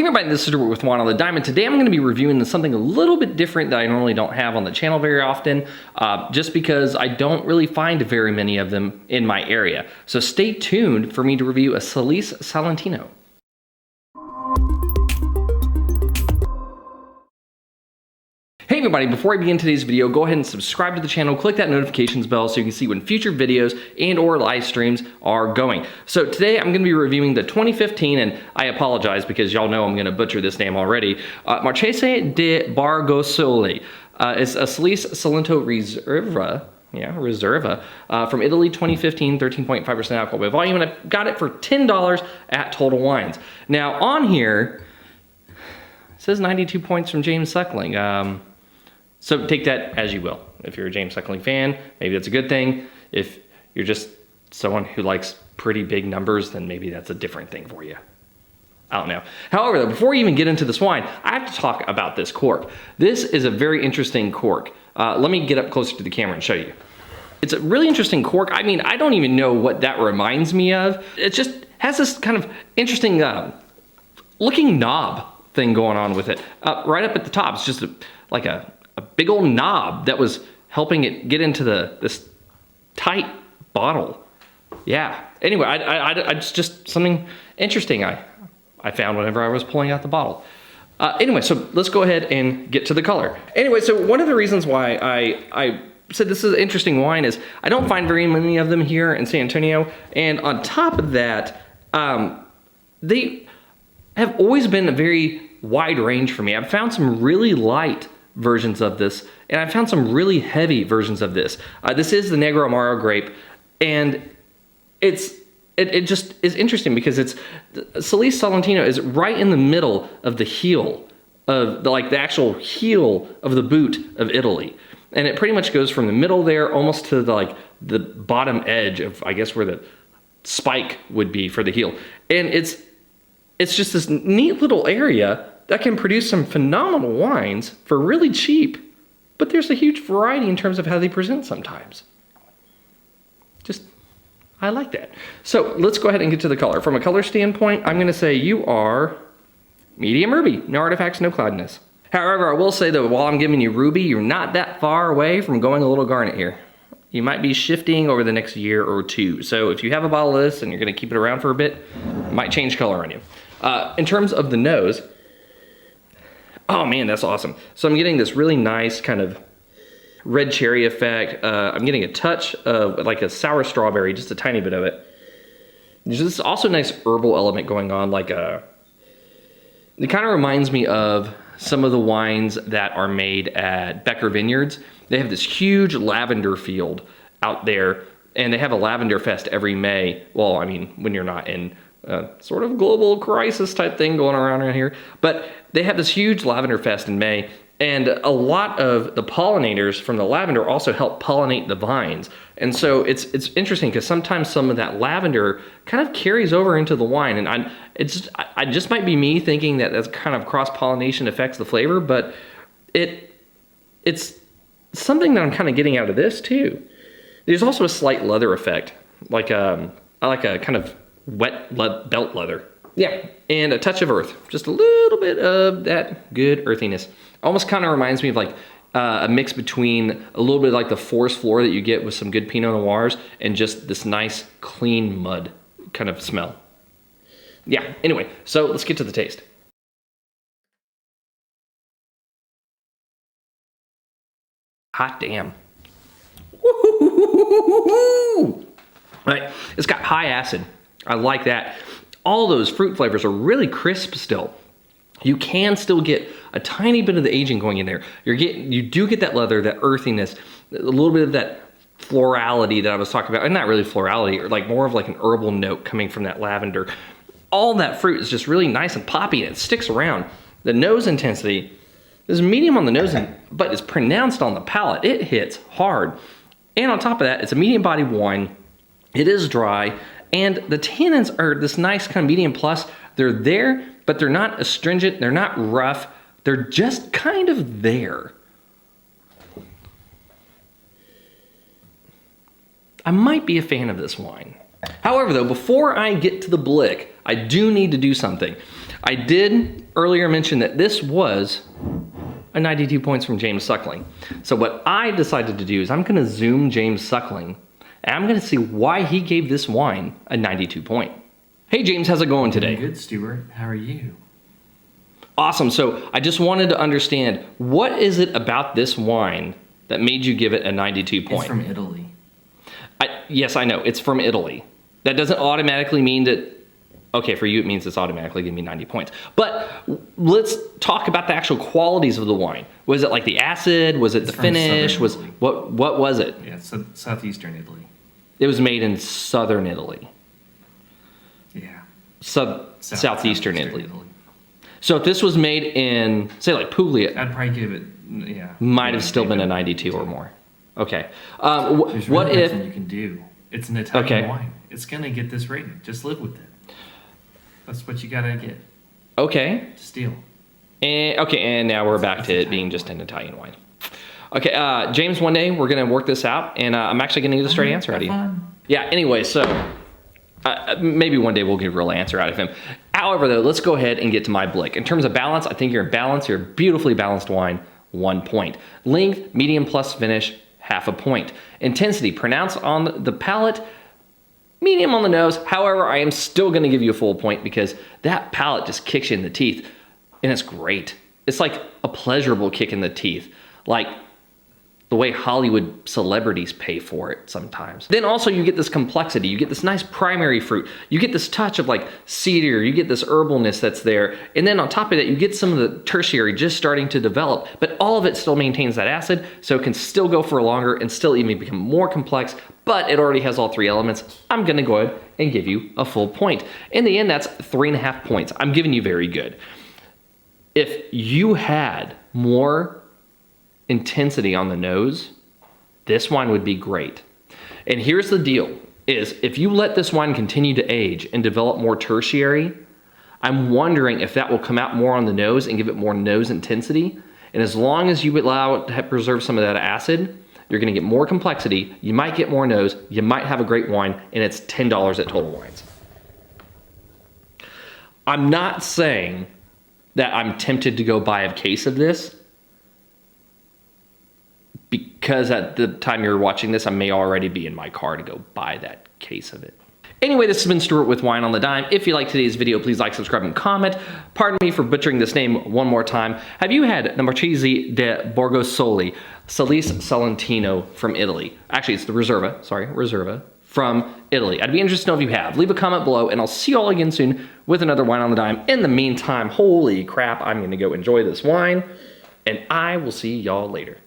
Hey everybody, this is Stuart with Wine on the Diamond. Today I'm going to be reviewing something a little bit different that I normally don't have on the channel very often, just because I don't really find very many of them in my area. So stay tuned for me to review a Salice Salentino. Hey everybody, before I begin today's video, go ahead and subscribe to the channel, click that notifications bell so you can see when future videos and or live streams are going. So today I'm going to be reviewing the 2015, and I apologize because y'all know I'm going to butcher this name already, Marchese di Borgosole. It's a Salice Salentino Riserva. Yeah, Reserva, from Italy, 2015, 13.5% alcohol by volume, and I got it for $10 at Total Wines. Now on here, it says 92 points from James Suckling. So take that as you will. If you're a James Suckling fan, maybe that's a good thing. If you're just someone who likes pretty big numbers, then maybe that's a different thing for you. I don't know. However, though, before we even get into this wine, I have to talk about this cork. This is a very interesting cork. Let me get up closer to the camera and show you. It's a really interesting cork. I mean, I don't even know what that reminds me of. It just has this kind of interesting looking knob thing going on with it. Right up at the top, it's just like a big old knob that was helping it get into this tight bottle. Yeah. Anyway, it's just something interesting I found whenever I was pulling out the bottle. Anyway, so let's go ahead and get to the color. Anyway, so one of the reasons why I said this is an interesting wine is I don't find very many of them here in San Antonio, and on top of that, they have always been a very wide range for me. I've found some really light versions of this, and I've found some really heavy versions of this. This is the Negroamaro grape, and it just is interesting because Salice Salentino is right in the middle of the heel of the actual heel of the boot of Italy, and it pretty much goes from the middle there almost to the bottom edge of, I guess, where the spike would be for the heel, and it's just this neat little area that can produce some phenomenal wines for really cheap, but there's a huge variety in terms of how they present sometimes. I like that. So let's go ahead and get to the color. From a color standpoint, I'm gonna say you are medium ruby, no artifacts, no cloudiness. However, I will say that while I'm giving you ruby, you're not that far away from going a little garnet here. You might be shifting over the next year or two. So if you have a bottle of this and you're gonna keep it around for a bit, it might change color on you. In terms of the nose, oh man, that's awesome. So I'm getting this really nice kind of red cherry effect. I'm getting a touch of like a sour strawberry, just a tiny bit of it. There's this also nice herbal element going on, it kind of reminds me of some of the wines that are made at Becker Vineyards. They have this huge lavender field out there, and they have a lavender fest every May. Well, I mean, when you're not in sort of global crisis type thing going around here. But they have this huge lavender fest in May, and a lot of the pollinators from the lavender also help pollinate the vines. And so it's interesting because sometimes some of that lavender kind of carries over into the wine, and it just might be me thinking that that's kind of cross-pollination affects the flavor, but it's something that I'm kind of getting out of this too. There's also a slight leather effect, like a kind of wet belt leather. Yeah, and a touch of earth. Just a little bit of that good earthiness. Almost kind of reminds me of a mix between a little bit like the forest floor that you get with some good Pinot Noirs and just this nice clean mud kind of smell. Yeah, anyway, so let's get to the taste. Hot damn. Woo-hoo-hoo-hoo-hoo-hoo-hoo. Right, it's got high acid. I like that. All those fruit flavors are really crisp still. You can still get a tiny bit of the aging going in there. You do get that leather, that earthiness, a little bit of that florality that I was talking about, and not really florality, or more of an herbal note coming from that lavender. All that fruit is just really nice and poppy, and it sticks around. The nose intensity is medium on the nose, but it's pronounced on the palate. It hits hard. And on top of that, it's a medium body wine. It is dry. And the tannins are this nice kind of medium plus. They're there, but they're not astringent. They're not rough. They're just kind of there. I might be a fan of this wine. However, though, before I get to the blick, I do need to do something. I did earlier mention that this was a 92 points from James Suckling. So what I decided to do is I'm gonna zoom James Suckling and I'm gonna see why he gave this wine a 92 point. Hey James, how's it going today? Good, Stuart. How are you? Awesome. So I just wanted to understand, what is it about this wine that made you give it a 92 point? It's from Italy. Yes, I know. It's from Italy. That doesn't automatically mean that, okay, for you it means it's automatically giving me 90 points. But let's talk about the actual qualities of the wine. Was it like the acid? Was it the finish? What was it? Yeah, so southeastern Italy. It was made in southern Italy. Yeah. Southeastern Italy. So if this was made in, say, like Puglia, I'd probably give it, yeah. Might have still been a 92 or more. Okay. There's What really if nothing you can do? It's an Italian wine. It's gonna get this rating. Just live with it. That's what you gotta get. Okay. Steal. And now we're back to it being just an Italian wine. Okay, James, one day we're gonna work this out, and I'm actually gonna get a straight answer out of you. Yeah. Anyway, so maybe one day we'll get a real answer out of him. However, though, let's go ahead and get to my blick. In terms of balance, I think you're in balance. You're a beautifully balanced wine, 1 point. Length, medium plus finish, half a point. Intensity, pronounced on the palate, medium on the nose. However, I am still going to give you a full point because that palate just kicks you in the teeth, and it's great. It's like a pleasurable kick in the teeth, like the way Hollywood celebrities pay for it sometimes. Then also you get this complexity. You get this nice primary fruit. You get this touch of like cedar. You get this herbalness that's there. And then on top of that, you get some of the tertiary just starting to develop, but all of it still maintains that acid, so it can still go for longer and still even become more complex, but it already has all 3 elements. I'm gonna go ahead and give you a full point. In the end, that's 3.5 points. I'm giving you very good. If you had more intensity on the nose, this wine would be great. And here's the deal, is if you let this wine continue to age and develop more tertiary, I'm wondering if that will come out more on the nose and give it more nose intensity. And as long as you allow it to preserve some of that acid, you're gonna get more complexity, you might get more nose, you might have a great wine, and it's $10 at Total Wines. I'm not saying that I'm tempted to go buy a case of this, because at the time you're watching this, I may already be in my car to go buy that case of it. Anyway, this has been Stuart with Wine on the Dime. If you liked today's video, please like, subscribe, and comment. Pardon me for butchering this name one more time. Have you had the Marchese di Borgosole Salice Salentino from Italy? Actually, it's the Riserva from Italy. I'd be interested to know if you have. Leave a comment below, and I'll see you all again soon with another Wine on the Dime. In the meantime, holy crap, I'm gonna go enjoy this wine, and I will see y'all later.